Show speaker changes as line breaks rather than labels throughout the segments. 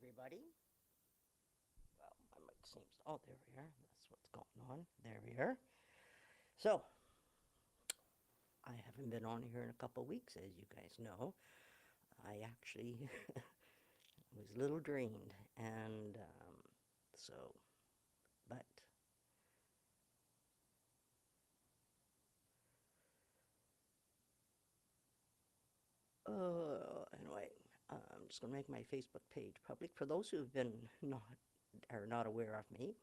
everybody. Well, my mic seems. Oh, there we are. That's what's going on. There we are. So, I haven't been on here in a couple of weeks, as you guys know. I actually was a little drained, and so, but anyway, I'm just gonna make my Facebook page public for those who've been not are not aware of me.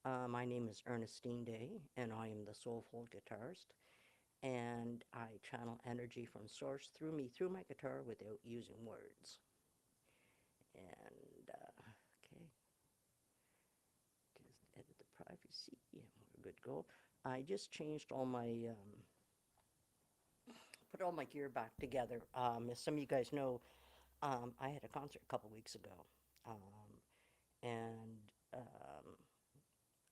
My name is Ernestine Day, and I am the Soulful Guitarist. And I channel energy from source through me, through my guitar, without using words. And, okay, just edit the privacy, and we're good to go. I just changed all my, put all my gear back together. As some of you guys know, I had a concert a couple weeks ago, and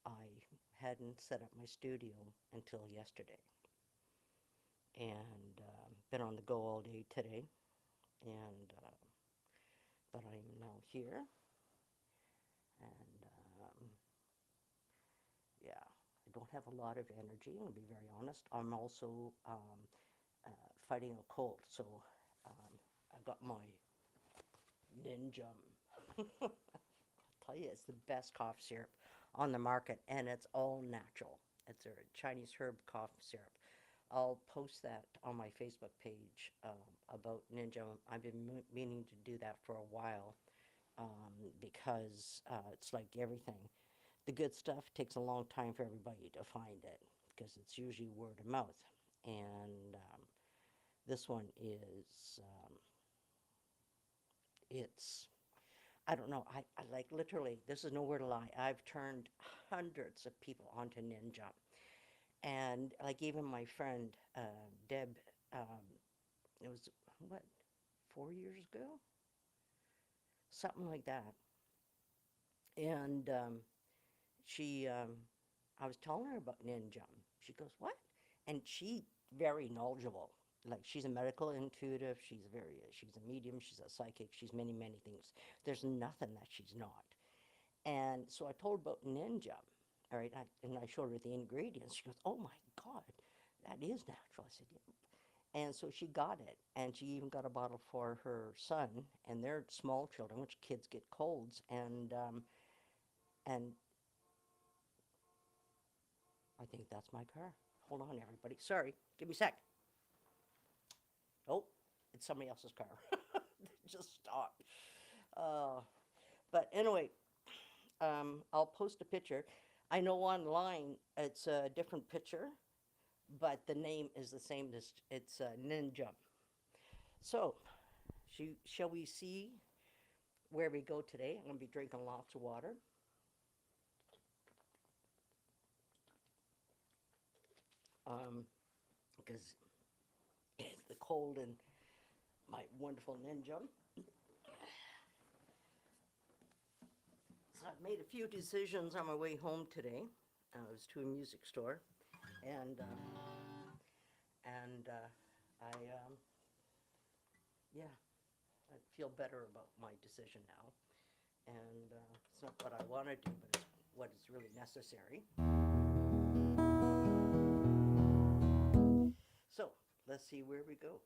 I hadn't set up my studio until yesterday. And been on the go all day today, and but I am now here, and yeah, I don't have a lot of energy, I'll be very honest. I'm also fighting a cold, so I've got my Ninja. I'll tell you, it's the best cough syrup on the market, and it's all natural. It's a Chinese herb cough syrup. I'll post that on my Facebook page about Ninja. I've been meaning to do that for a while because it's like everything. The good stuff takes a long time for everybody to find it because it's usually word of mouth. And this one is, it's, I don't know, I like literally, this is nowhere to lie. I've turned hundreds of people onto Ninja. And like even my friend, Deb, it was, what, 4 years ago? Something like that. And I was telling her about Ninja. She goes, what? And she very knowledgeable. Like she's a medical intuitive. She's a medium. She's a psychic. She's many, many things. There's nothing that she's not. And so I told her about Ninja. All right. And I showed her the ingredients. She goes, oh my God, that is natural. I said, yeah. And so she got it. And she even got a bottle for her son. And they're small children, which kids get colds. And I think that's my car. Hold on, everybody. Sorry. Give me a sec. Oh, it's somebody else's car. Just stop. Uh, but anyway, I'll post a picture. I know online it's a different picture, but the name is the same. It's Ninja. So, shall we see where we go today? I'm going to be drinking lots of water. Because it's the cold and my wonderful Ninja. So I've made a few decisions on my way home today. I was to a music store, and I yeah, I feel better about my decision now. And it's not what I want to do, but it's what is really necessary. So let's see where we go.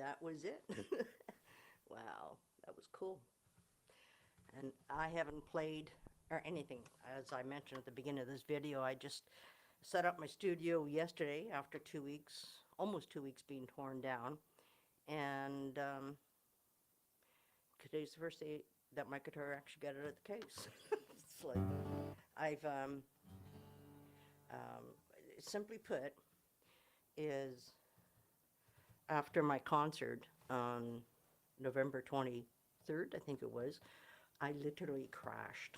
that was it. Wow, that was cool. And I haven't played or anything. As I mentioned at the beginning of this video, I just set up my studio yesterday after 2 weeks, almost 2 weeks being torn down. And today's the first day that my guitar actually got out of the case. It's like I've, um, simply put, is after my concert on November 23rd, I think it was, I literally crashed.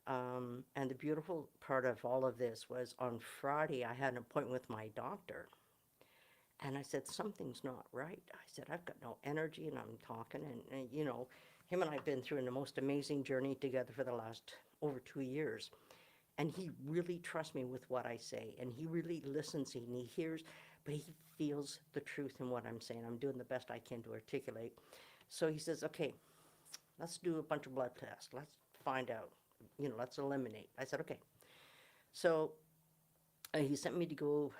And the beautiful part of all of this was on Friday, I had an appointment with my doctor. And I said, something's not right. I said, I've got no energy, and I'm talking. And you know, him and I have been through the most amazing journey together for the last over 2 years. And he really trusts me with what I say. And he really listens and he hears, but he feels the truth in what I'm saying. I'm doing the best I can to articulate. So he says, okay, let's do a bunch of blood tests. Let's find out, you know, let's eliminate. I said, okay. So he sent me to go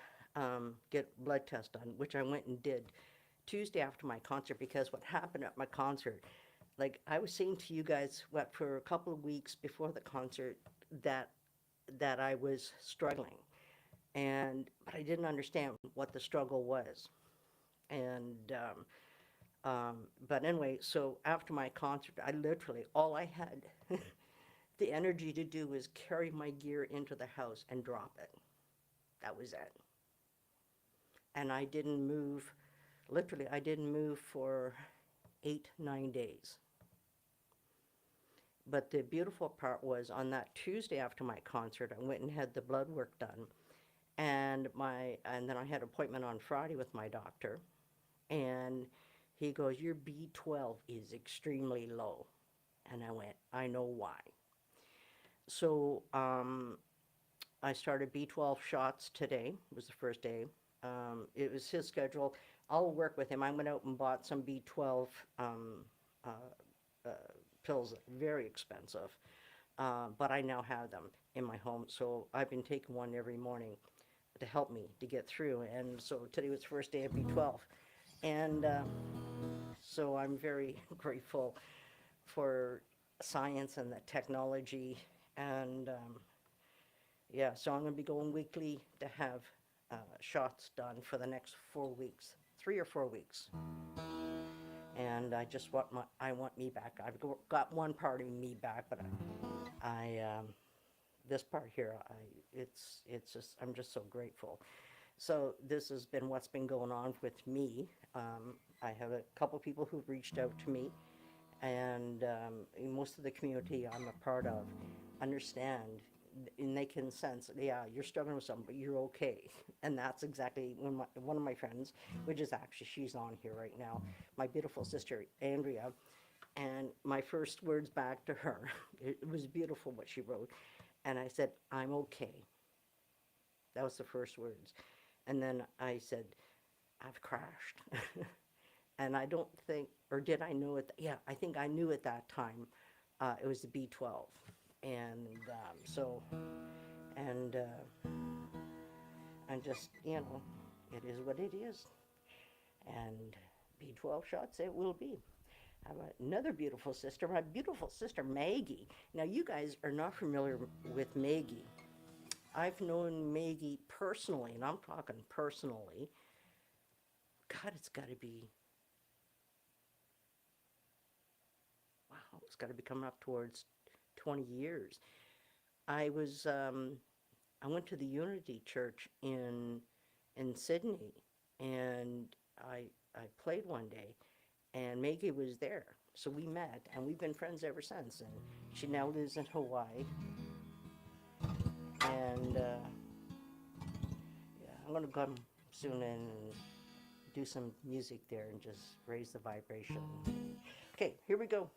get blood test done, which I went and did Tuesday after my concert, because what happened at my concert, like I was saying to you guys, what, for a couple of weeks before the concert, that I was struggling, but I didn't understand what the struggle was. And but anyway, so after my concert, I literally, all I had the energy to do was carry my gear into the house and drop it. That was it. And I didn't move, literally, I didn't move for 8, 9 days. But the beautiful part was on that Tuesday after my concert, I went and had the blood work done. And then I had an appointment on Friday with my doctor. And he goes, your B12 is extremely low. And I went, I know why. So I started B12 shots today. It was the first day. It was his schedule. I'll work with him. I went out and bought some B12 uh, uh, pills, very expensive, but I now have them in my home. So I've been taking one every morning to help me to get through. And so today was the first day of B12. And so I'm very grateful for science and the technology. And yeah, so I'm going to be going weekly to have shots done for the next 4 weeks, 3 or 4 weeks. And I just want I want me back. I've got one part of me back, but this part here, it's just, I'm just so grateful. So this has been what's been going on with me. I have a couple people who've reached out to me, and most of the community I'm a part of understand, and they can sense, yeah, you're struggling with something, but you're okay. And that's exactly when one of my friends, which is actually, she's on here right now, my beautiful sister, Andrea, and my first words back to her, it was beautiful what she wrote, and I said, I'm okay. That was the first words. And then I said, I've crashed. And I don't think, or did I know it? Yeah, I think I knew at that time it was the B12. And and just, you know, it is what it is. And B12 shots it will be. I have another beautiful sister, my beautiful sister Maggie. Now, you guys are not familiar with Maggie. I've known Maggie personally, and I'm talking personally. God, it's got to be, wow, it's got to be coming up towards 20 years. I went to the Unity Church in Sydney, and I played one day, and Maggie was there. So we met, and we've been friends ever since. And she now lives in Hawaii. And yeah, I'm gonna come soon and do some music there and just raise the vibration. Okay, here we go.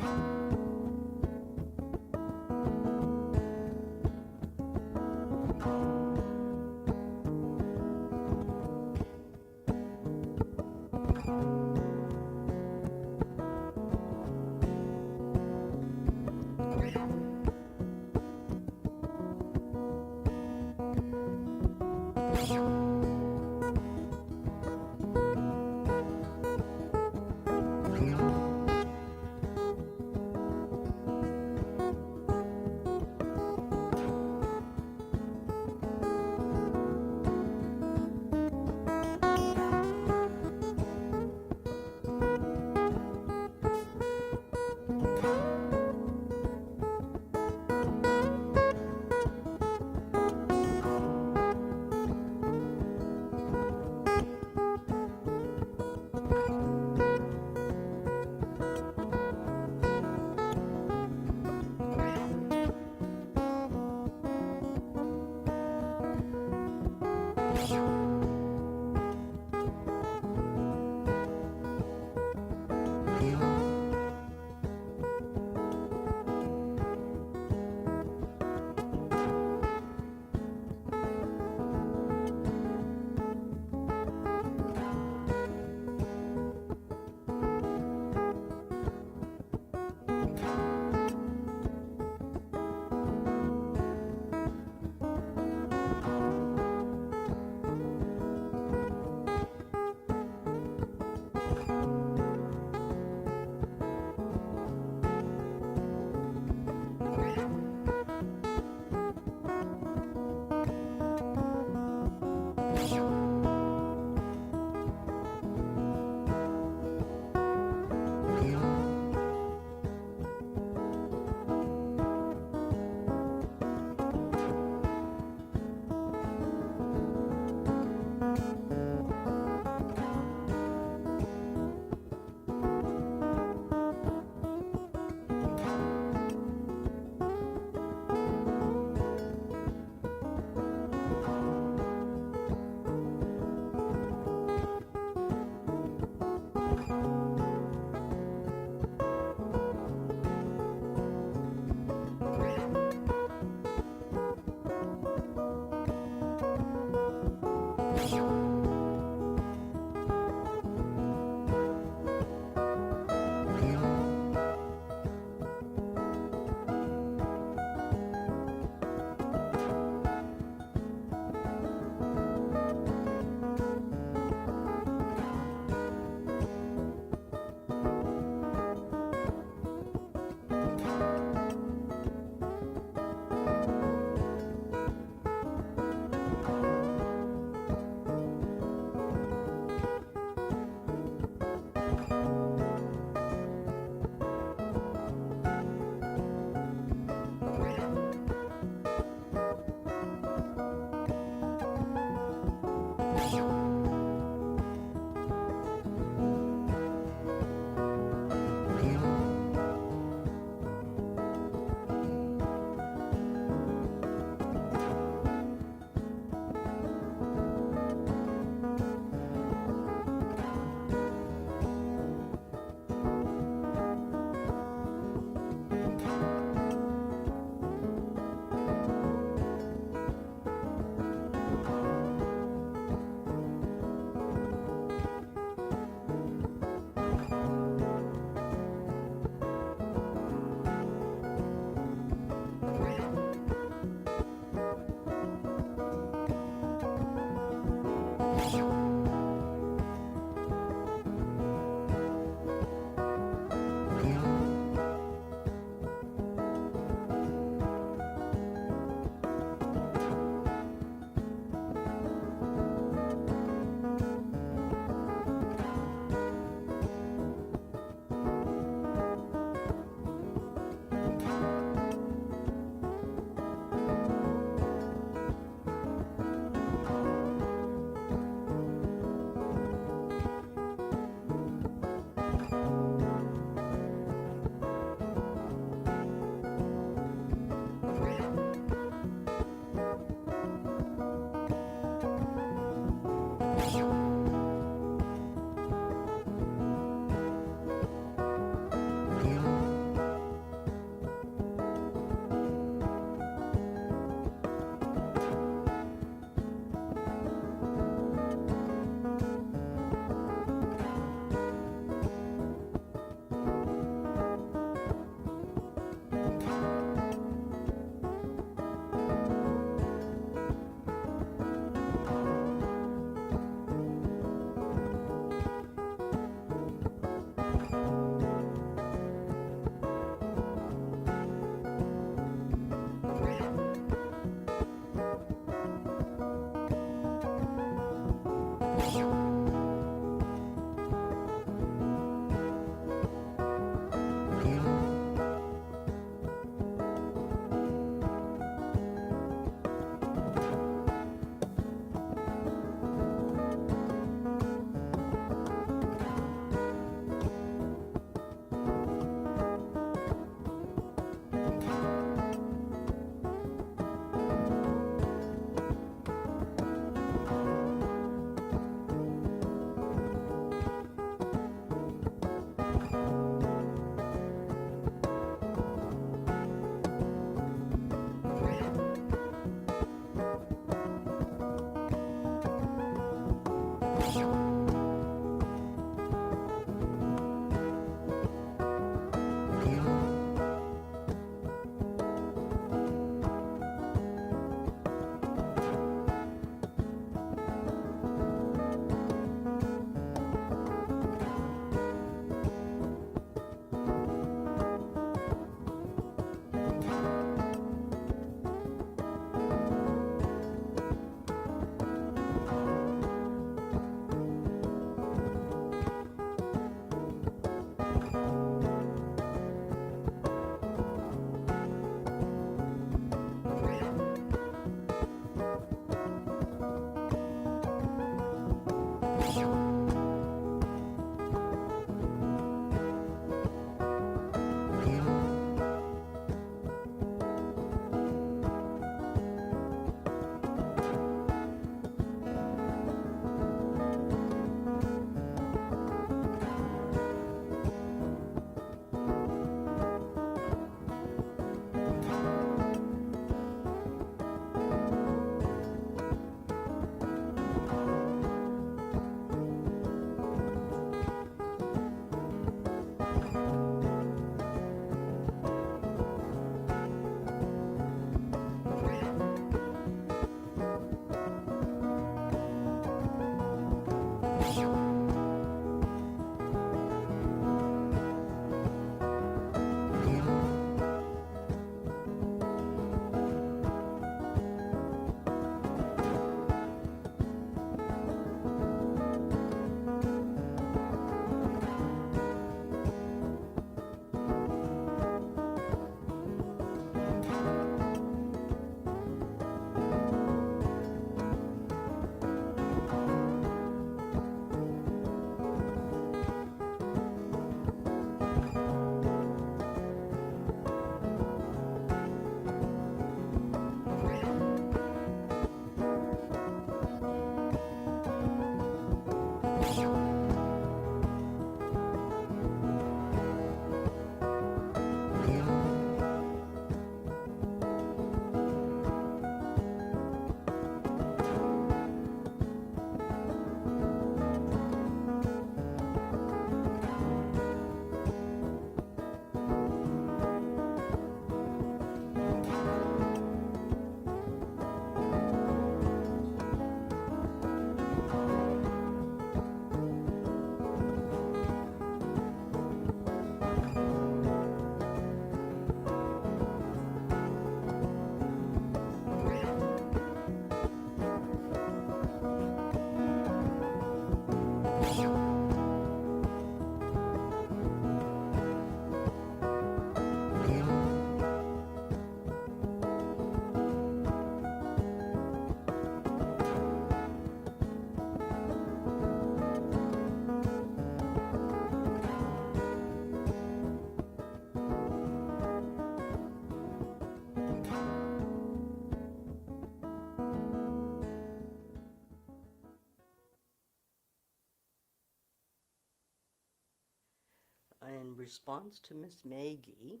in response to Miss Maggie,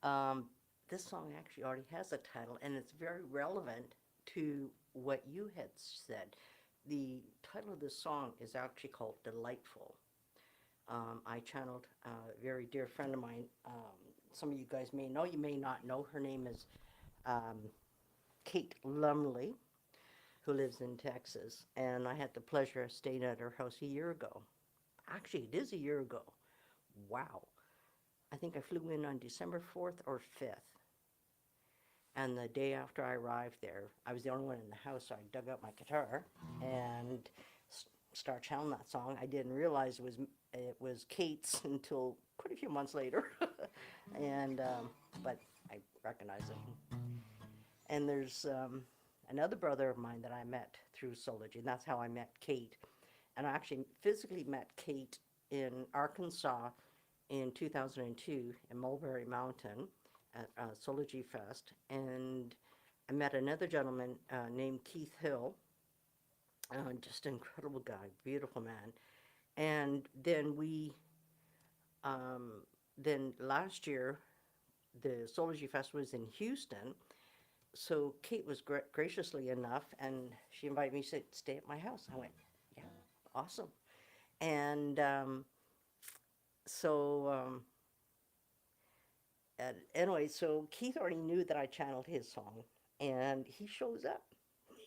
um, this song actually already has a title, and it's very relevant to what you had said. The title of this song is actually called Delightful. I channeled a very dear friend of mine. Some of you guys may know, you may not know. Her name is um, Kate Lumley, who lives in Texas. And I had the pleasure of staying at her house a year ago. Actually, it is a year ago. Wow. I think I flew in on December 4th or 5th. And the day after I arrived there, I was the only one in the house, so I dug out my guitar and start channeling that song. I didn't realize it was Kate's until quite a few months later, and but I recognized it. And there's another brother of mine that I met through Soulology, and that's how I met Kate. And I actually physically met Kate in Arkansas in 2002 in Mulberry Mountain at Soulology Fest, and I met another gentleman named Keith Hill, just an incredible guy, beautiful man. And um, then last year, the Soulology Fest was in Houston, so Kate was graciously enough, and she invited me to stay at my house. I went, yeah, awesome. And so anyway, so Keith already knew that I channeled his song, and he shows up.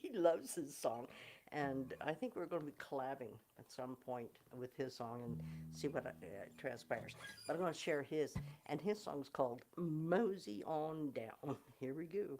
He loves his song, and I think we're going to be collabing at some point with his song and see what transpires. But I'm going to share his, and his song's called Mosey On Down. Here we go.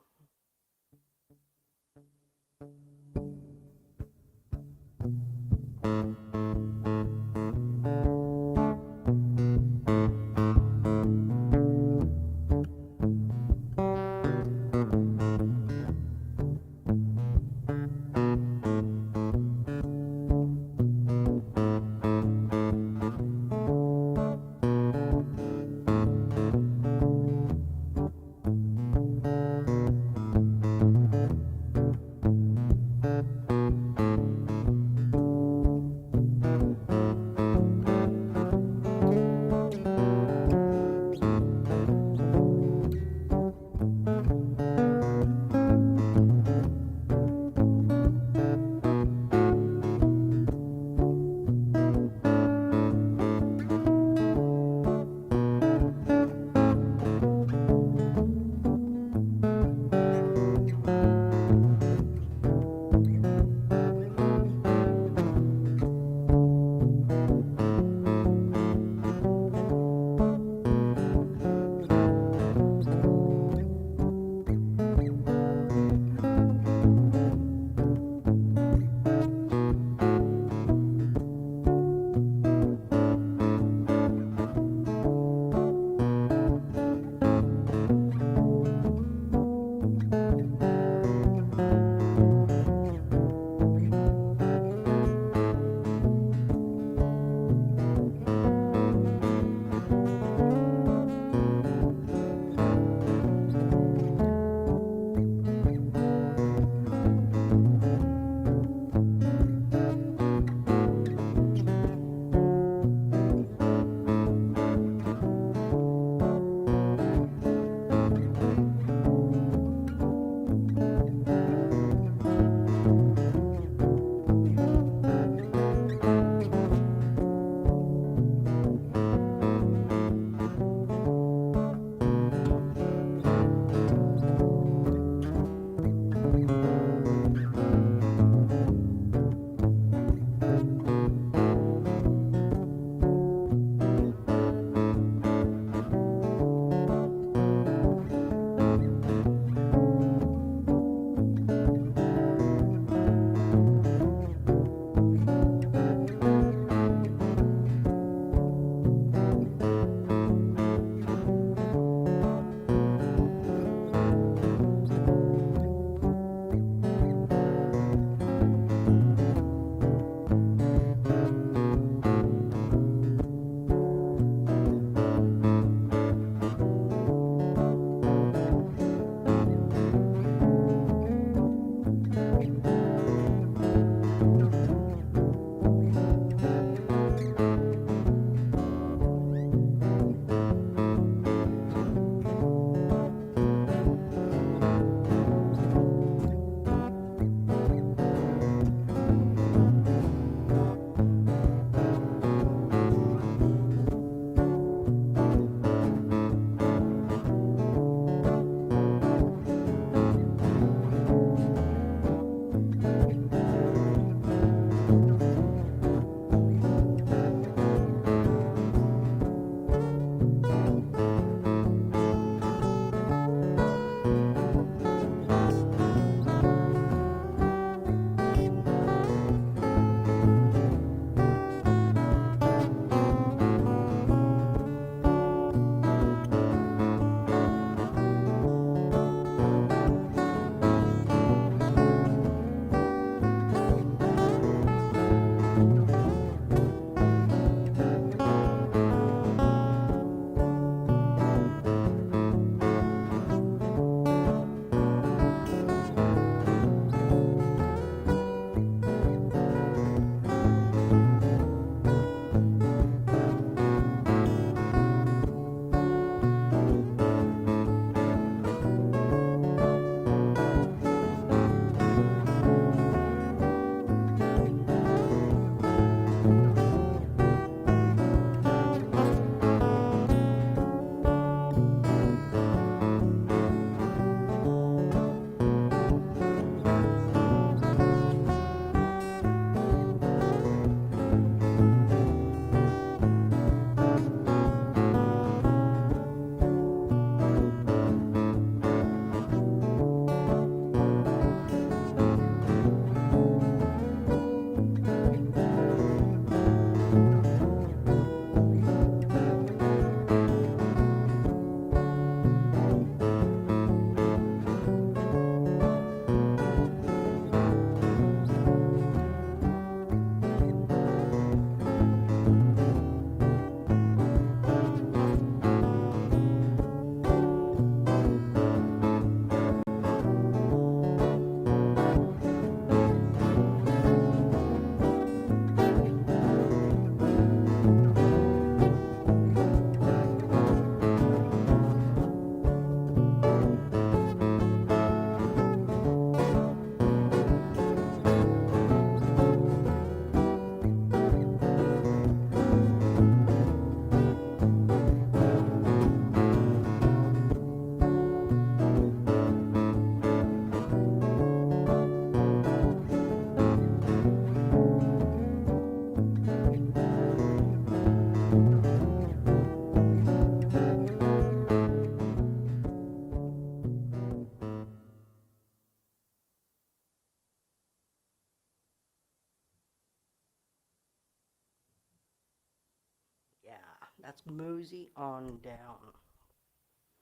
That's Mosey on down.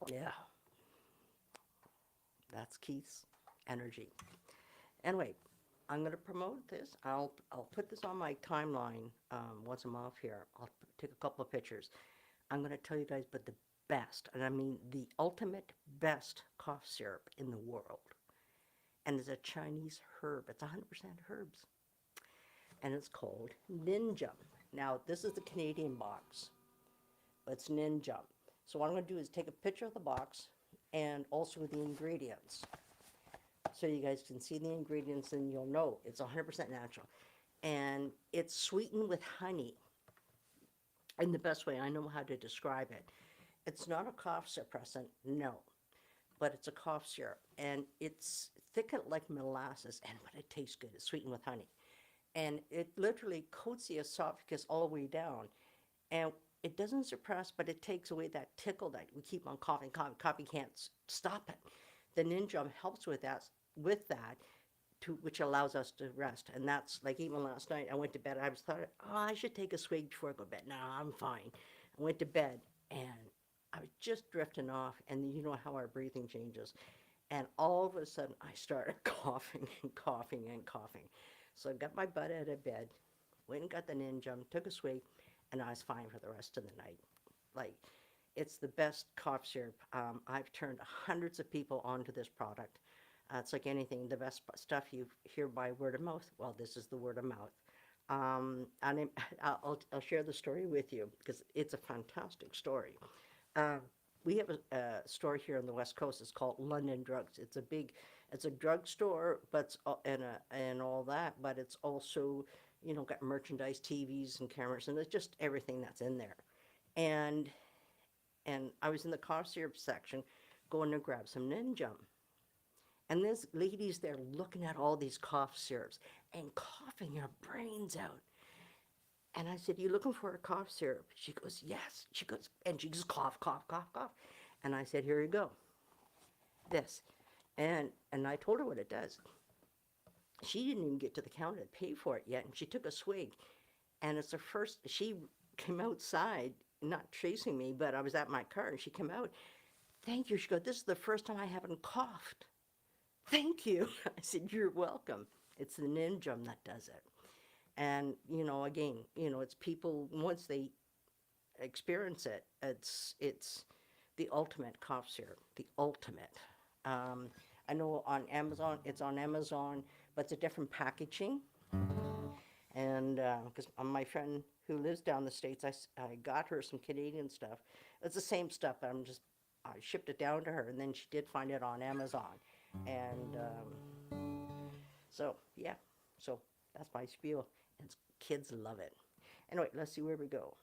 Yeah, that's Keith's energy. Anyway, I'm going to promote this. I'll put this on my timeline once I'm off here. I'll take a couple of pictures. I'm going to tell you guys about the best, and I mean the ultimate best cough syrup in the world. And it's a Chinese herb. It's 100% herbs. And it's called Ninja. Now, this is the Canadian box, but it's Ninja. So what I'm going to do is take a picture of the box and also the ingredients. So you guys can see the ingredients and you'll know it's 100% natural. And it's sweetened with honey in the best way I know how to describe it. It's not a cough suppressant, no, but it's a cough syrup. And it's thickened like molasses, and but it tastes good. It's sweetened with honey. And it literally coats the esophagus all the way down. And it doesn't suppress, but it takes away that tickle that we keep on coughing, coughing, coughing, can't stop it. The Ninja helps with that, which allows us to rest. And that's like even last night, I went to bed. I was thought, oh, I should take a swig before I go to bed. No, I'm fine. I went to bed and I was just drifting off, and you know how our breathing changes. And all of a sudden, I started coughing and coughing and coughing. So I got my butt out of bed, went and got the Ninja, took a swig, and I was fine for the rest of the night. Like, it's the best cough syrup. I've turned hundreds of people onto this product. It's like anything, the best stuff you hear by word of mouth. Well, this is the word of mouth. And I'll share the story with you because it's a fantastic story. Uh, we have a store here on the West Coast. It's called London Drugs. It's a drugstore, but and all that. But it's also, got merchandise, TVs, and cameras, and it's just everything that's in there. And and I was in the cough syrup section, going to grab some Ninja, and this lady's there looking at all these cough syrups and coughing her brains out. And I said, "You looking for a cough syrup?" She goes, "Yes." She goes, and she just cough, cough, cough, cough. And I said, "Here you go, this." And I told her what it does. She didn't even get to the counter to pay for it yet, and she took a swig. And it's the first, she came outside, not chasing me, but I was at my car, and she came out. "Thank you." She goes, "This is the first time I haven't coughed." "Thank you." I said, "You're welcome." It's the Ninja that does it. And, again, it's people, once they experience it, it's the ultimate cough syrup, the ultimate. Um, I know on Amazon, it's on Amazon, but it's a different packaging. And because my friend who lives down the States, I got her some Canadian stuff. It's the same stuff, but I shipped it down to her, and then she did find it on Amazon. And so, yeah, so that's my spiel. And kids love it. Anyway, let's see where we go.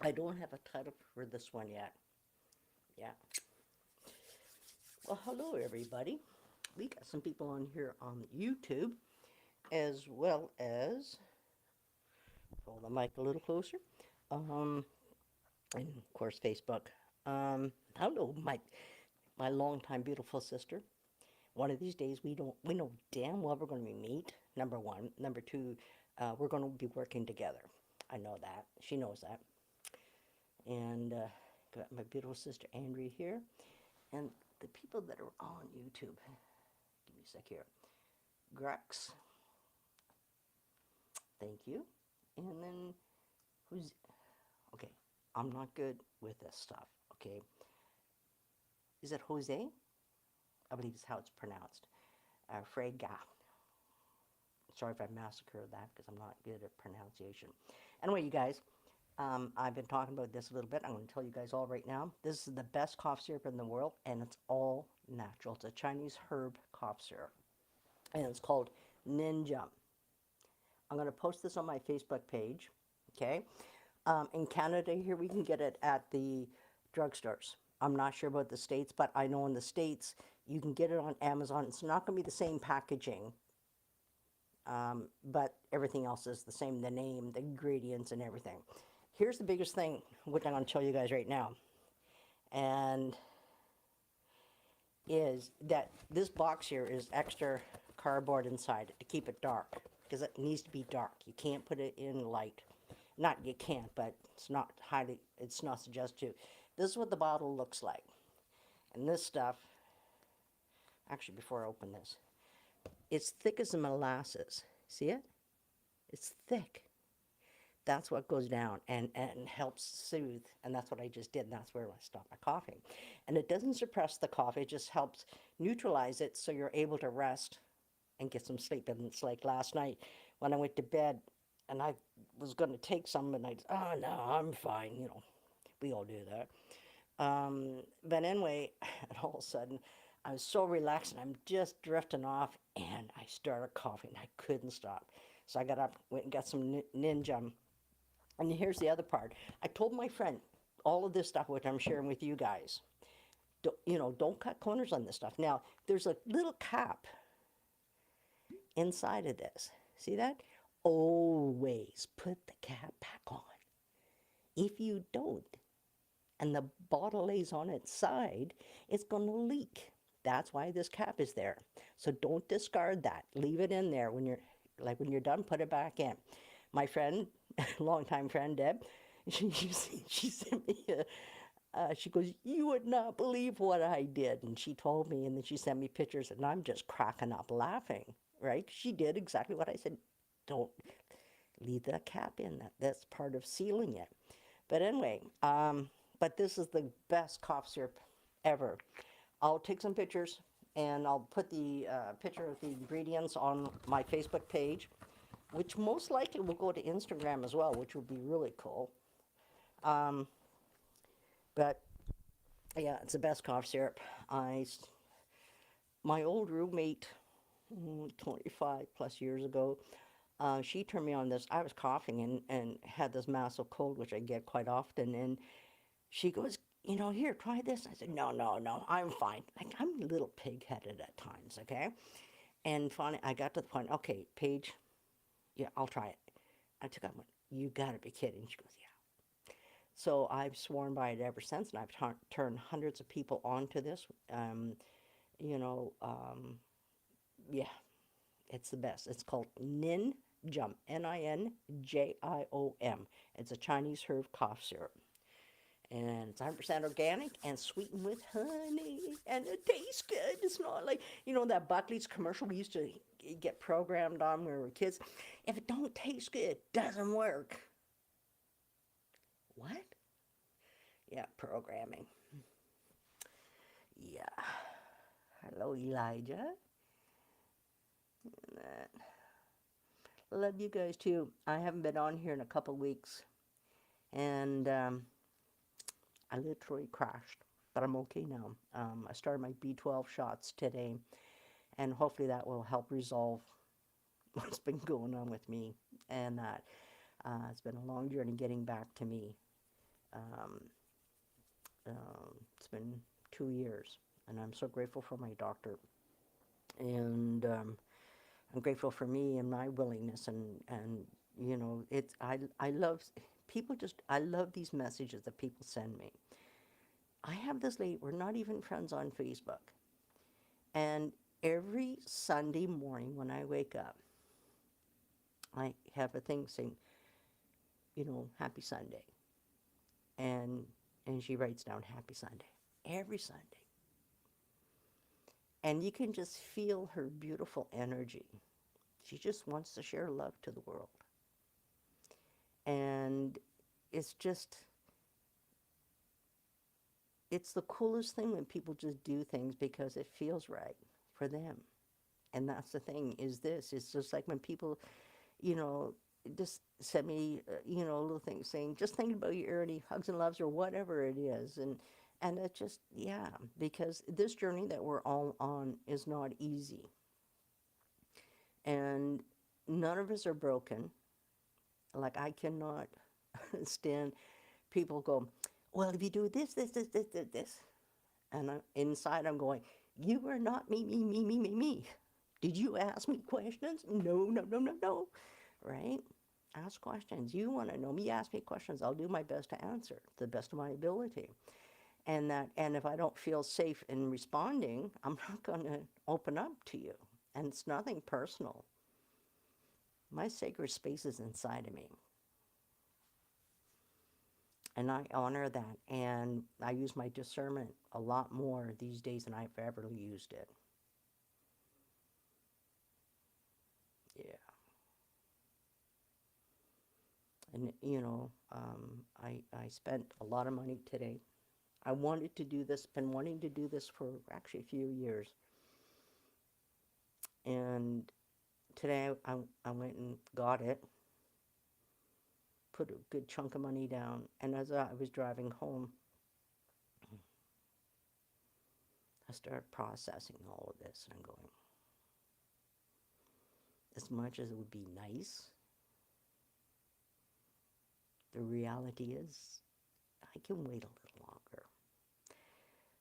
I don't have a title for this one yet. Yeah. Well, hello everybody. We got some people on here on YouTube, as well as hold the mic a little closer. Um, and of course Facebook. I don't know my longtime beautiful sister. One of these days we know damn well we're going to meet. Number one, number two, we're going to be working together. I know that. She knows that. And got my beautiful sister Andrea here, and the people that are on YouTube. Give me a sec here. Grex, thank you. And then who's okay? I'm not good with this stuff. Okay, is it Jose? I believe is how it's pronounced. Frega. Sorry if I massacred that because I'm not good at pronunciation. Anyway, you guys, I've been talking about this a little bit. I'm going to tell you guys all right now. This is the best cough syrup in the world, and it's all natural. It's a Chinese herb cough syrup, and it's called Ninja. I'm going to post this on my Facebook page, okay? In Canada here, we can get it at the drugstores. I'm not sure about the States, but I know in the States, you can get it on Amazon. It's not going to be the same packaging, but everything else is the same, the name, the ingredients, and everything. Here's the biggest thing, which I'm going to tell you guys right now, and is that this box here is extra cardboard inside it to keep it dark, because it needs to be dark. You can't put it in light. Not you can't, but it's not suggested to. This is what the bottle looks like. And this stuff, actually before I open this, it's thick as a molasses. See it? It's thick. That's what goes down and helps soothe. And that's what I just did. And that's where I stopped my coughing. And it doesn't suppress the cough. It just helps neutralize it so you're able to rest and get some sleep. And it's like last night when I went to bed and I was going to take some and oh no, I'm fine. You know, we all do that. But anyway, and all of a sudden, I was so relaxed and I'm just drifting off and I started coughing. I couldn't stop. So I got up, went and got some Ninja. And here's the other part. I told my friend all of this stuff, which I'm sharing with you guys. Don't cut corners on this stuff. Now, there's a little cap inside of this. See that? Always put the cap back on. If you don't, and the bottle lays on its side, it's going to leak. That's why this cap is there. So don't discard that. Leave it in there when you're done, put it back in. My friend, longtime friend Deb, she sent me she goes, you would not believe what I did. And she told me, and then she sent me pictures, and I'm just cracking up laughing, right? She did exactly what I said. Don't leave the cap in. That's part of sealing it. But anyway, but this is the best cough syrup ever. I'll take some pictures, and I'll put the picture of the ingredients on my Facebook page, which most likely will go to Instagram as well, which would be really cool. But yeah, it's the best cough syrup. My old roommate, 25 plus years ago, she turned me on this. I was coughing and had this massive cold, which I get quite often. And she goes, here, try this. I said, no, I'm fine. Like, I'm a little pig-headed at times, okay? And finally, I got to the point, okay, Paige, yeah, I'll try it. I took out one. You got to be kidding. She goes, yeah. So I've sworn by it ever since, and I've turned hundreds of people onto this. You know, yeah, it's the best. It's called Ninjum, Ninjum. It's a Chinese herb cough syrup. And it's 100% organic and sweetened with honey. And it tastes good. It's not like, that Buckley's commercial we used to get programmed on when we were kids. If it don't taste good, it doesn't work. What? Yeah, programming. Yeah. Hello, Elijah. Love you guys too. I haven't been on here in a couple weeks. And I literally crashed. But I'm okay now. I started my B12 shots today. And hopefully that will help resolve what's been going on with me. And it's been a long journey getting back to me. Um, it's been 2 years, and I'm so grateful for my doctor. And I'm grateful for me and my willingness, and it's I love people. Just I love these messages that people send me. I have this lady. We're not even friends on Facebook, and every Sunday morning when I wake up, I have a thing saying, Happy Sunday, and she writes down Happy Sunday every Sunday, and you can just feel her beautiful energy. She just wants to share love to the world, and it's just it's the coolest thing when people just do things because it feels right for them. And that's the thing is this. It's just like when people, you know, just send me, a little thing saying, just thinking about you, Ernie, hugs and loves, or whatever it is. And it just, yeah, because this journey that we're all on is not easy. And none of us are broken. Like, I cannot stand people go, well, if you do this, and inside I'm going, you are not me, me, me, me, me, me. Did you ask me questions? No, no, no, no, no. Right? Ask questions. You want to know me, ask me questions. I'll do my best to answer to the best of my ability. And if I don't feel safe in responding, I'm not going to open up to you. And it's nothing personal. My sacred space is inside of me. And I honor that. And I use my discernment a lot more these days than I've ever used it. Yeah. And, I spent a lot of money today. I wanted to do this, been wanting to do this for actually a few years. And today I went and got it, put a good chunk of money down. And as I was driving home, I started processing all of this. And I'm going, as much as it would be nice, the reality is I can wait a little longer.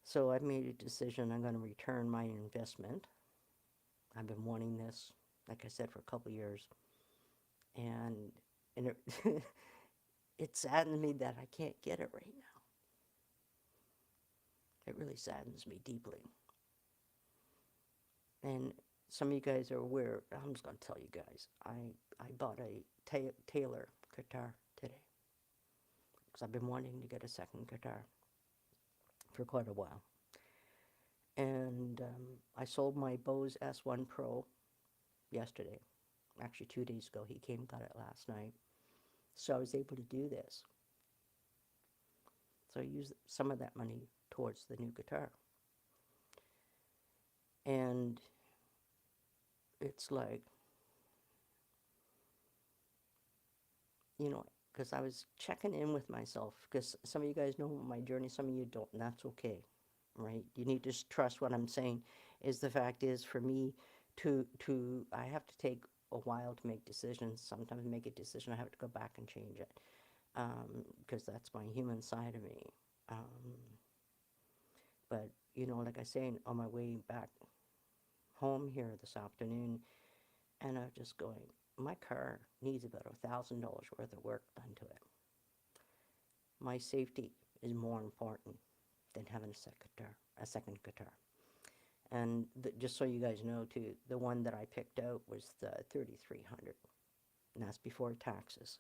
So I've made a decision. I'm going to return my investment. I've been wanting this, like I said, for a couple of years. And it, it saddens me that I can't get it right now. It really saddens me deeply. And some of you guys are aware, I'm just going to tell you guys, I bought a Taylor guitar today because I've been wanting to get a second guitar for quite a while. And I sold my Bose S1 Pro yesterday. Actually, 2 days ago. He came and got it last night. So I was able to do this. So I used some of that money towards the new guitar. And it's like, because I was checking in with myself, because some of you guys know my journey, some of you don't, and that's okay, right? You need to just trust what I'm saying. Is the fact is, for me I have to take a while to make decisions. Sometimes make a decision, I have to go back and change it, because that's my human side of me. But, like I say, on my way back home here this afternoon, and I'm just going, my car needs about $1,000 worth of work done to it. My safety is more important than having a second guitar. And just so you guys know, too, the one that I picked out was the 3300, and that's before taxes.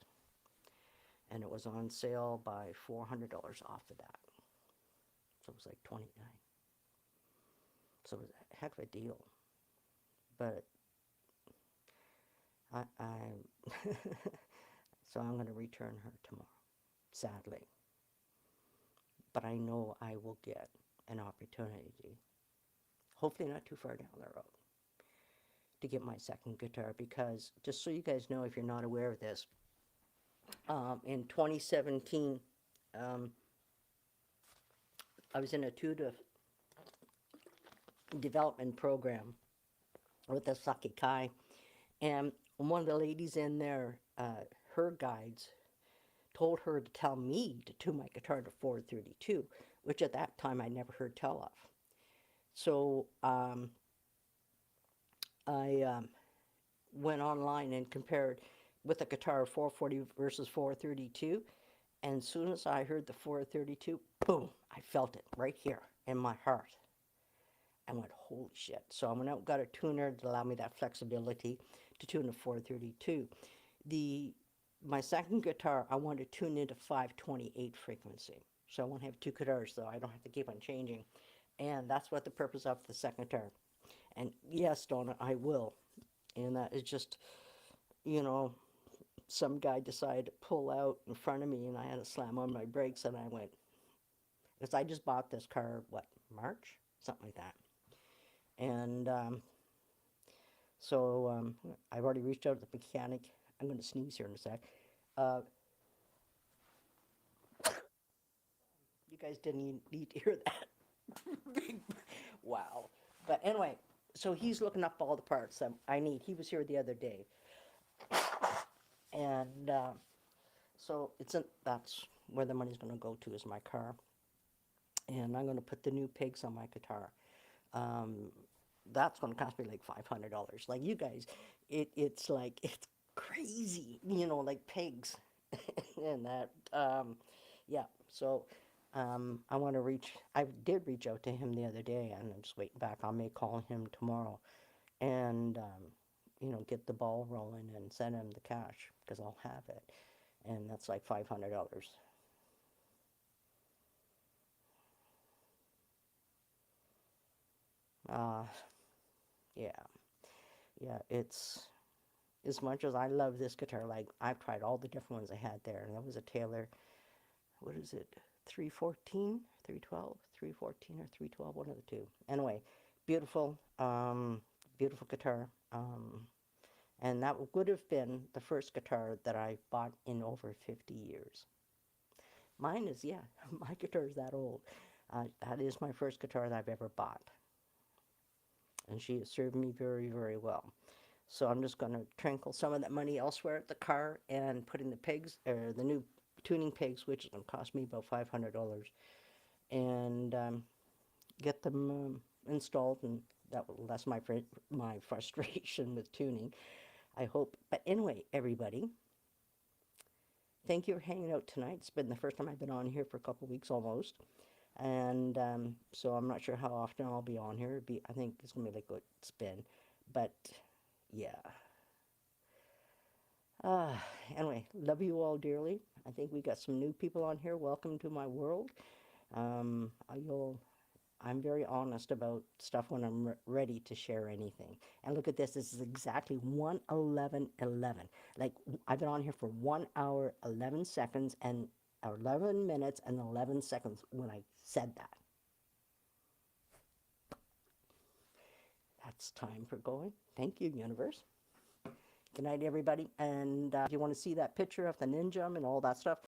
And it was on sale by $400 off of that. So it was like $29. So it was a heck of a deal. But I so I'm going to return her tomorrow, sadly. But I know I will get an opportunity, hopefully not too far down the road, to get my second guitar. Because, just so you guys know, if you're not aware of this, in 2017, I was in a tutor development program with the Sakikai, and one of the ladies in there, her guides told her to tell me to tune my guitar to 432, which at that time I never heard tell of. So I went online and compared with a guitar 440 versus 432. And as soon as I heard the 432, boom, I felt it right here in my heart. I went, holy shit. So I went out and got a tuner to allow me that flexibility to tune a 432. The My second guitar, I want to tune into 528 frequency. So I won't have two guitars, so I don't have to keep on changing. And that's what the purpose of the second guitar. And yes, Donna, I will. And that is just, you know, some guy decided to pull out in front of me and I had to slam on my brakes and I went, because I just bought this car, what, March? Something like that. And I've already reached out to the mechanic. I'm going to sneeze here in a sec. Uh, you guys didn't even need to hear that. Wow. But anyway, so he's looking up all the parts that I need. He was here the other day. And so that's where the money's going to go to is my car. And I'm going to put the new pigs on my guitar. Um, that's going to cost me like $500. Like you guys, it's like it's crazy, like pigs, and that. Yeah. So I want to reach. I did reach out to him the other day, and I'm just waiting back. I may call him tomorrow, and get the ball rolling and send him the cash because I'll have it, and that's like $500. Uh, yeah, yeah. It's as much as I love this guitar, like I've tried all the different ones I had there, and that was a Taylor. What is it? 314, 312, 314 or 312, one of the two. Anyway, beautiful, beautiful guitar. And that would have been the first guitar that I bought in over 50 years. Mine is, yeah, my guitar is that old. That is my first guitar that I've ever bought. And she has served me very, very well. So I'm just going to trinkle some of that money elsewhere at the car and put in the pigs, or the new tuning pigs, which is going to cost me about $500, and get them installed, and that will lessen my frustration with tuning, I hope. But anyway, everybody, thank you for hanging out tonight. It's been the first time I've been on here for a couple of weeks almost. And so I'm not sure how often I'll be on here. I think it's going to be like what it's been. But yeah. Uh, anyway, love you all dearly. I think we got some new people on here. Welcome to my world. Um, you'll, I'm very honest about stuff when I'm ready to share anything. And look at this. This is exactly 1:11:11. Like, I've been on here for 1 hour, 11 seconds, and 11 minutes and 11 seconds when I said that. That's time for going. Thank you, universe. Good night, everybody. And if you want to see that picture of the ninja and all that stuff,